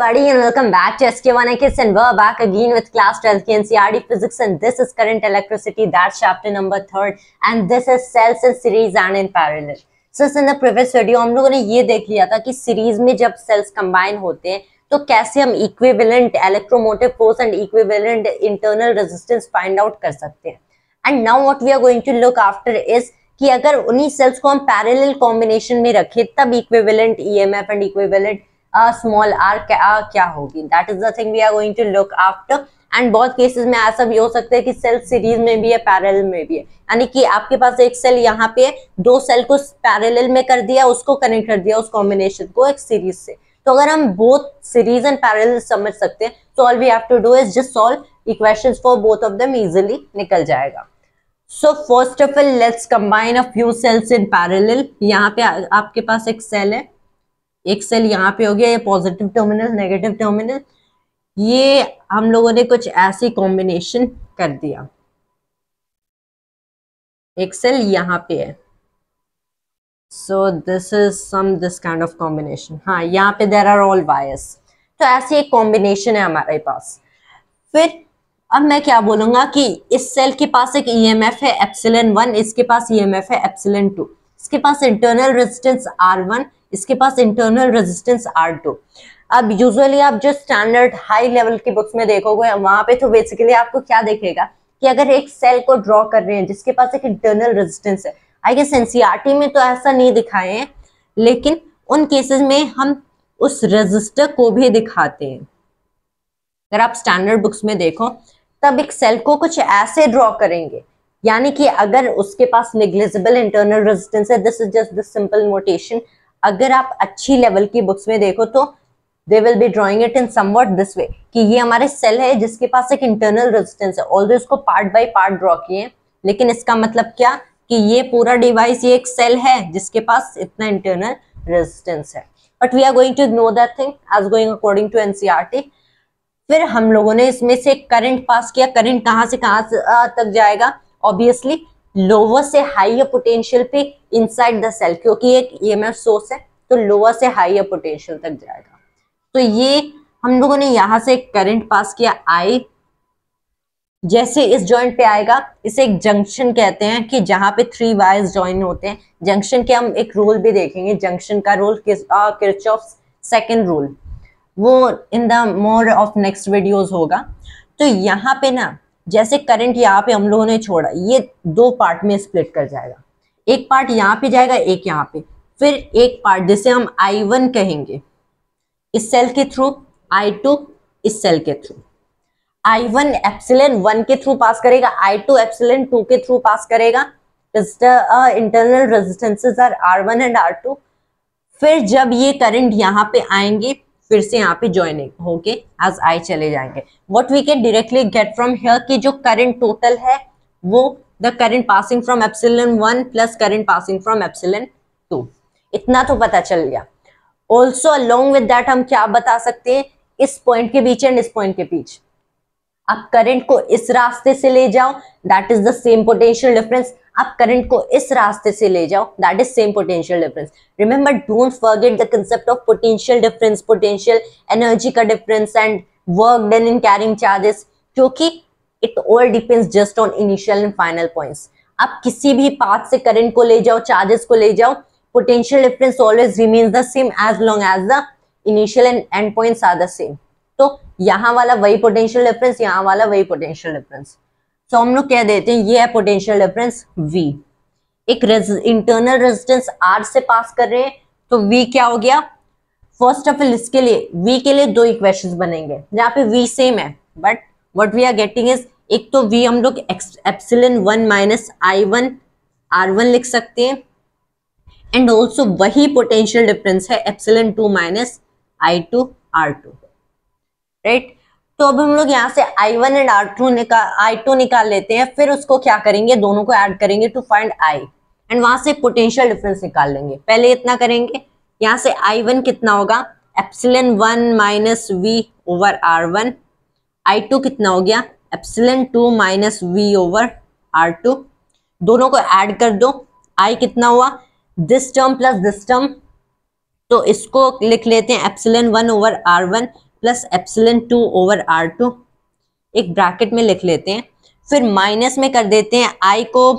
everybody and welcome back to SK1 Kids, and we're back again with class 12 NCERT physics, and this is current electricity. That's chapter number 3 and this is cells in series and in parallel. So in the previous video हम लोगों ने ये देख लिया था कि series में जब सेल्स कंबाइन होते हैं तो कैसे हम equivalent electromotive force and equivalent internal resistance find out कर सकते हैं. And now what we are going to look after is कि अगर उन्हीं सेल्स को हम पैरेलल कॉम्बिनेशन में रखें तब equivalent EMF and equivalent small r क्या होगी. That is the thing we are going to look after. And बहुत केसेस में ऐसा भी हो सकता है कि सेल सीरीज में भी है पैरेलल में भी है, यानी कि आपके पास एक सेल यहाँ पे दो सेल को पैरेलल में कर दिया, उसको कनेक्ट कर दिया उस कॉम्बिनेशन को एक सीरीज से. तो अगर हम बोथ सीरीज एंड पैरेलल समझ सकते हैं तो all we have to do is just solve equations for both of them, easily निकल जाएगा. So first of all, let's combine a few cells in parallel. यहाँ पे आपके पास एक सेल है, एक सेल यहाँ पे हो गया, ये पॉजिटिव टर्मिनल नेगेटिव टर्मिनल. ये हम लोगों ने कुछ ऐसी कॉम्बिनेशन कर दिया. एक सेल यहाँ पे है, so this is this kind of combination. हाँ, यहाँ पे there are all wires. तो ऐसी एक कॉम्बिनेशन है हमारे पास. फिर अब मैं क्या बोलूंगा कि इस सेल के पास एक ईएमएफ है एप्सिलॉन 1, इसके पास ईएमएफ है एप्सिलॉन 2, इसके पास इंटरनल रेजिस्टेंस R1, इसके पास इंटरनल रेजिस्टेंस R2. अब यूजुअली आप जो स्टैंडर्ड हाई लेवल की बुक्स में देखोगे वहां पे तो बेसिकली आपको क्या दिखेगा कि अगर एक सेल को ड्रॉ कर रहे हैं जिसके पास एक इंटरनल रेजिस्टेंस है, आई गेस एनसीईआरटी में तो ऐसा नहीं दिखाए हैं, लेकिन उन केसेस में हम उस रेजिस्टर को भी दिखाते हैं. अगर आप स्टैंडर्ड बुक्स में देखो तब एक सेल को कुछ ऐसे ड्रॉ करेंगे, यानी कि अगर उसके पास नेग्लिजिबल इंटरनल रेजिस्टेंस है, this is just the simple notation. अगर आप अच्छी लेवल की बुक्स में देखो तो they will be drawing it in somewhat this way कि ये हमारे सेल है जिसके पास एक इंटरनल रेजिस्टेंस है. ऑल्दो इसको पार्ट बाय पार्ट ड्रॉ किए, लेकिन इसका मतलब क्या कि ये पूरा डिवाइस ये एक सेल है जिसके पास इतना इंटरनल रेजिस्टेंस है. But we are going to know that thing as going according to NCERT. फिर हम लोगों ने इसमें से करंट पास किया. करंट कहां से कहां तक जाएगा? ऑब्वियसली लोअर से हाइयर पोटेंशियल पे इनसाइड द सेल, क्योंकि एक ईएमएफ सोर्स है तो लोअर से हाइयर पोटेंशियल तक जाएगा. तो ये हम लोगों ने यहां से करंट पास किया आई. जैसे इस जॉइंट पे आएगा, इसे एक जंक्शन कहते हैं कि जहां पे 3 वायर्स जॉइन होते हैं. जंक्शन के हम एक रूल भी देखेंगे, जंक्शन का रूल किरचॉफ्स सेकंड रूल, वो in the more of next videos होगा. तो यहाँ पे ना जैसे करंट यहाँ पे हम लोगों ने छोड़ा, ये 2 पार्ट में स्प्लिट कर जाएगा. एक पार्ट यहाँ पे जाएगा, एक यहाँ पे, फिर एक पार्ट जिसे हम I1 कहेंगे इस सेल के थ्रू, I2 इस सेल के थ्रू. I1 एप्सिलॉन 1 के थ्रू पास करेगा, I2 एप्सिलॉन 2 के थ्रू पास करेगा. Internal resistances are R1 and R2. फिर जब ये करंट यहाँ पे आएंगे फिर से यहाँ पे ज्वाइनिंग होके एज आई चले जाएंगे. What we can directly get from here कि जो करंट टोटल है वो the current passing from epsilon 1 plus current passing from epsilon 2, इतना तो पता चल गया. ऑल्सो अलोंग विद दैट हम क्या बता सकते हैं, इस पॉइंट के बीच एंड इस पॉइंट के बीच आप करंट को इस रास्ते से ले जाओ, that is the same potential difference. आप करंट को इस रास्ते से ले जाओ, that is same potential difference. Remember, don't forget the concept of potential difference, potential energy का difference and work done in carrying charges, क्योंकि it all depends just on initial and final points. आप किसी भी path से current को ले जाओ, charges को ले जाओ, potential difference always remains the same as long as the initial and end points are the same. तो यहाँ वाला वही पोटेंशियल डिफरेंस, यहाँ वाला वही पोटेंशियल डिफरेंस. तो हम लोग कह देते हैं ये है पोटेंशियल डिफरेंस V. एक इंटरनल रेजिस्टेंस R से पास कर रहे हैं तो V क्या हो गया? फर्स्ट ऑफ ऑल इसके लिए V के लिए 2 इक्वेशंस बनेंगे जहाँ पे V सेम है, but what we are getting is एक तो V हम लोग एप्सिलॉन 1 माइनस I1 R1 लिख सकते हैं, एंड ऑल्सो वही पोटेंशियल डिफरेंस है epsilon 2 minus I2 R2, right. तो अब हम लोग यहाँ से I1 एंड I2 निकाल लेते हैं. फिर उसको क्या करेंगे, दोनों को ऐड करेंगे टू फाइंड I, एंड वहां से पोटेंशियल डिफरेंस निकाल लेंगे. पहले इतना करेंगे, यहाँ से I1 कितना होगा, epsilon 1 minus V over R1. I2 कितना हो गया, epsilon 2 minus V over R2. दोनों को ऐड कर दो, I कितना हुआ, this term plus this term तो इसको लिख लेते हैं epsilon 1 over R1 plus epsilon 2 over R2, एक ब्रैकेट में लिख लेते हैं। फिर माइनस में कर देते हैं I को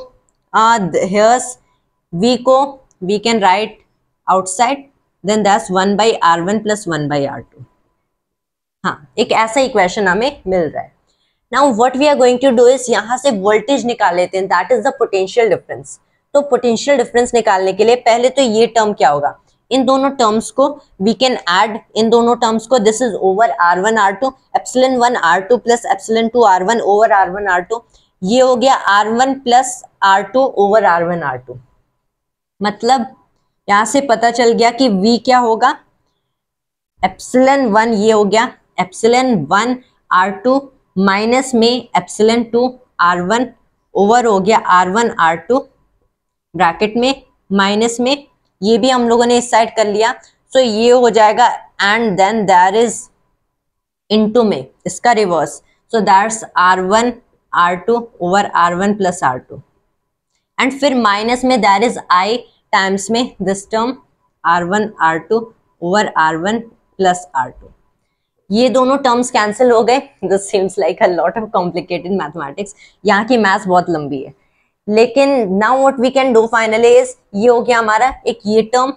हियर्स V को we can write outside, then that's 1 by R1 plus 1 by R2। हाँ, एक ऐसा इक्वेशन हमें मिल रहा है। Now what we are going to do is यहां से वोल्टेज निकाल लेते हैं, that is the potential difference. तो पोटेंशियल डिफरेंस निकालने के लिए पहले तो ये टर्म क्या होगा, इन दोनों टर्म्स को वी कैन ऐड, इन दोनों टर्म्स को, this is over R1 R2 epsilon 1 R2 plus epsilon 2 R1 over R1 R2, ये हो गया R1 plus R2 over R1 R2। मतलब यहां से पता चल गया कि V क्या होगा, एप्सिलॉन 1 ये हो गया एप्सिलॉन 1 R2 माइनस में एप्सिलॉन 2 R1 ओवर हो गया R1 R2 ब्रैकेट में, माइनस में ये भी हम लोगों ने इस साइड कर लिया, सो ये हो जाएगा and then there is into में इसका reverse, so that's R1 R2 over R1 plus R2 and फिर माइनस में देयर इज I टाइम्स में this term R1 R2 over R1 plus R2। ये दोनों टर्म्स कैंसिल हो गए। This seems like a lot of complicated mathematics, यहाँ की maths बहुत लंबी है, लेकिन now what we can do finally is, ये हो गया हमारा एक ये term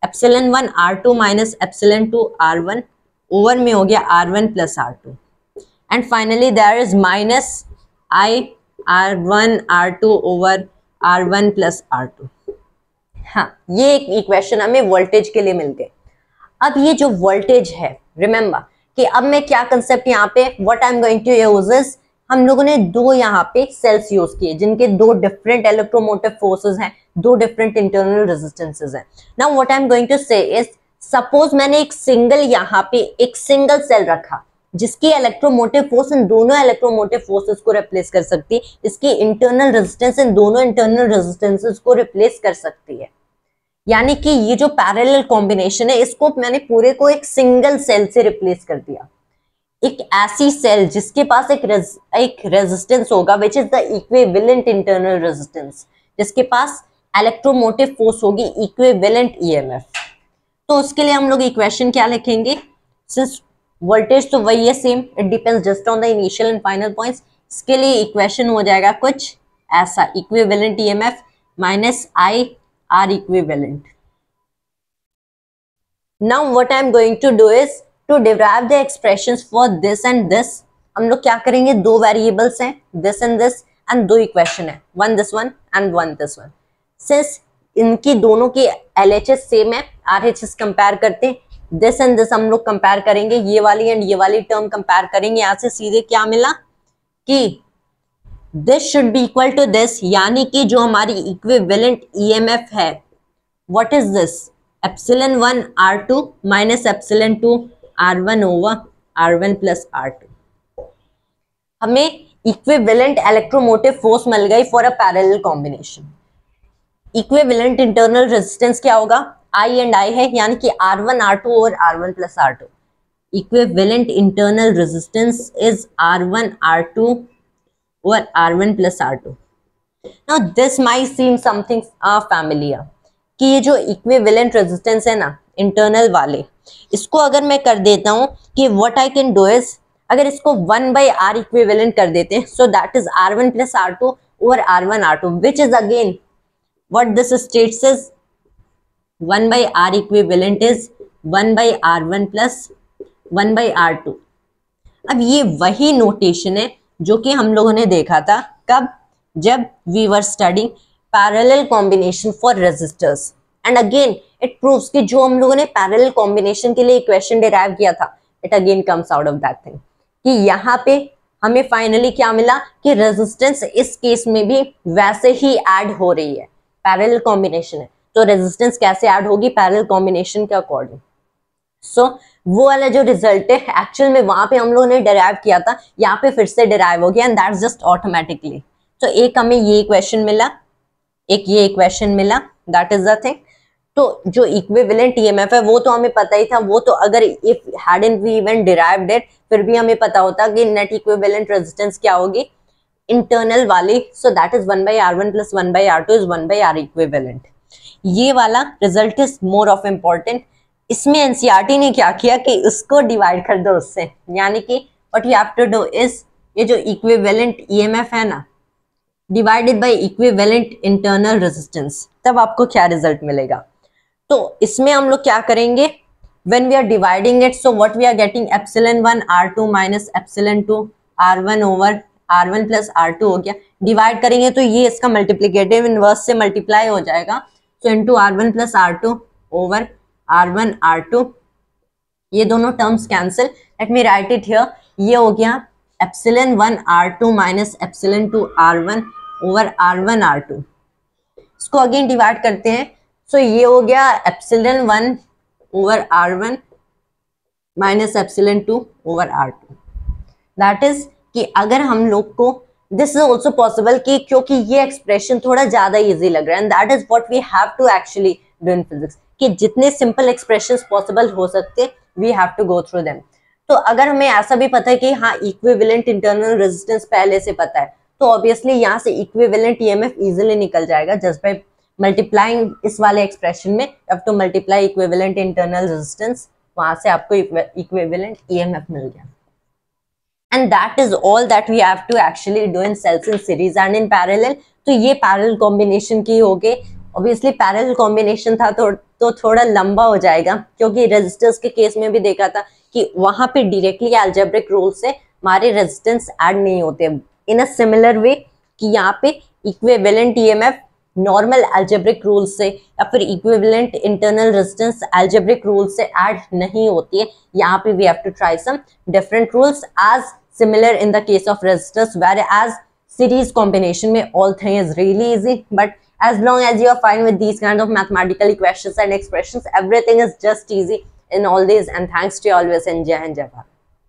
epsilon 1 R2 minus epsilon 2 R1 over में हो गया R1 plus R2 and finally there is minus I R1 R2 over R1 plus R2। हाँ, ये एक इक्वेशन हमें वोल्टेज के लिए मिल गए। अब ये जो वोल्टेज है, रिमेंबर कि अब मैं क्या कंसेप्ट यहाँ पे what I am going to use is, हम लोगों ने दो यहाँ पे सेल्स यूज किए जिनके दो डिफरेंट इलेक्ट्रोमोटिव फोर्सेस हैं, दो डिफरेंट इंटरनल रेजिस्टेंसेस हैं। Now what I am going to say is, suppose मैंने एक सिंगल यहाँ पे एक सिंगल सेल रखा जिसकी इलेक्ट्रोमोटिव फोर्स इन दोनों इलेक्ट्रोमोटिव फोर्सेस को रिप्लेस कर सकती है, इसकी इंटरनल रेजिस्टेंस इन दोनों इंटरनल रेजिस्टेंसेस को रिप्लेस कर सकती है। यानी कि ये जो पैरेलल कॉम्बिनेशन है इसको मैंने पूरे को एक सिंगल सेल से रिप्लेस कर दिया। एक ऐसी सेल जिसके पास एक रेजिस्टेंस होगा which is the equivalent internal resistance, जिसके पास इलेक्ट्रोमोटिव फोर्स होगी इक्विवेलेंट ईएमएफ। तो उसके लिए हम लोग इक्वेशन क्या लिखेंगे, सिंस वोल्टेज तो वही है same, it depends just on the initial and final points. इसके लिए इक्वेशन हो जाएगा कुछ ऐसा, equivalent EMF minus I R equivalent. Now what I am going to do is to derive the expressions for this and this, हम लोग क्या करेंगे, दो वेरिएबल्स हैं this and this and दो इक्वेशन है, one this one and one this one। Since इनकी दोनों की LHS सेम है, RHS कंपेयर करते हैं, this and this हम लोग कंपेयर करेंगे, ये वाली एंड ये वाली टर्म कंपेयर करेंगे। यहाँ से सीधे क्या मिला कि this should be equal to this, यानी कि जो हमारी इक्विवेलेंट EMF है what is this, epsilon 1 R2 minus epsilon 2 R1 over R1 plus R2। हमें इक्विवेलेंट इलेक्ट्रोमोटिव फोर्स मिल गई for a parallel combination. Equivalent internal resistance क्या होगा, I एंड I है, यानी कि R1 R2 over R1 plus R2। Equivalent internal resistance is R1 R2 over R1 plus R2। Now this might seem something familiar कि ये जो equivalent resistance है ना इंटरनल वाले, इसको अगर मैं कर देता हूं कि what I can do is, अगर इसको 1 बाई आर इक्विवेलेंट कर देते हैं, so that is R1 plus R2 over R1 R2 which is again what this states is 1 by R equivalent is 1 by R1 plus 1 by R2। अब ये वही notation है जो कि हम लोगों ने देखा था कब, जब we were studying parallel combination for resistors, and again it proves कि जो हम लोगों ने पैरेलल कॉम्बिनेशन के लिए इक्वेशन डिराइव किया था, it again comes out of that thing कि यहाँ पे हमें फाइनली क्या मिला कि रेजिस्टेंस इस केस में भी वैसे ही ऐड हो रही है, पैरेलल कॉम्बिनेशन है तो रेजिस्टेंस कैसे ऐड होगी, पैरेलल कॉम्बिनेशन के अकॉर्डिंग। सो वो वाला जो रिजल्ट है एक्चुअल में वहां पे हम लोगों ने डिराइव किया था, यहाँ पे फिर से डिराइव हो गया एंड दैट्स जस्ट ऑटोमेटिकली। तो एक हमें ये इक्वेशन मिला, एक ये इक्वेशन मिला, दैट इज द थिंग। तो जो इक्विवेलेंट ईएमएफ है वो तो हमें पता ही था, वो तो अगर if hadn't we even derived it फिर भी हमें पता होता कि नेट इक्विवेलेंट रेजिस्टेंस क्या होगी इंटरनल वाली, सो that is 1 by R1 plus 1 by R2 is 1 by R equivalent. ये वाला result is more of important इसमें एनसीईआरटी ने क्या किया कि उसको डिवाइड कर दो उससे, यानी कि what you have to do is ये जो इक्विवेलेंट ईएमएफ है ना divided by equivalent internal resistance, तब आपको क्या रिजल्ट मिलेगा। तो इसमें हम लोग क्या करेंगे, when we are dividing it, so what we are getting epsilon 1 r2 minus epsilon 2 r1 over r1 plus r2 हो गया। डिवाइड करेंगे तो ये इसका मल्टीप्लिकेटिव इनवर्स से मल्टीप्लाई हो जाएगा, so into r1 plus r2 over r1 r2, ये दोनों terms cancel, let me right it here, ये हो गया epsilon 1 r2 minus epsilon 2 r1 over r1 r2। इसको अगेन डिवाइड करते हैं, सो ये हो गया epsilon 1 over r1 minus epsilon 2 over r2। That is कि अगर हम लोग को दिस इज ऑल्सो पॉसिबल कि क्योंकि ये एक्सप्रेशन थोड़ा ज्यादा इजी लग रहा है, and that is what we have to actually do in physics, कि जितने सिंपल एक्सप्रेशंस पॉसिबल हो सकते we have to go through them. तो अगर हमें ऐसा भी पता है कि हाँ इक्विवेलेंट इंटरनल रेजिस्टेंस पहले से पता है, तो ऑब्वियसली यहाँ से इक्विवेलेंट ईएमएफ इजीली निकल जाएगा जस्ट बाय मल्टीप्लाइंग इस वाले एक्सप्रेशन में, अब तो मल्टीप्लाई इक्विवेलेंट इंटरनल रेजिस्टेंस, वहां से आपको इक्विवेलेंट ईएमएफ मिल गया। And that is all that we have to actually do in cells in series and in parallel. तो ये पैरेलल कॉम्बिनेशन की हो गई। ऑब्वियसली पैरेलल कॉम्बिनेशन था तो थोड़ा लंबा हो जाएगा, क्योंकि रेजिस्टेंस के केस में भी देखा था कि वहां पे डायरेक्टली अलजेब्रिक रूल से हमारे रेजिस्टेंस ऐड नहीं होते इन अ सिमिलर वे कि यहाँ पे equivalent EMF normal algebraic rule से या फिर equivalent internal resistance algebraic rule से ऐड नहीं होती है। यहाँ पे we have to try some different rules as similar in the case of resistors, whereas series combination में all thing is really easy, but as long as you are fine with these kind of mathematical equations and expressions, everything is just easy in all these, and thanks to you always, and Jai Hind, Jai Bharat.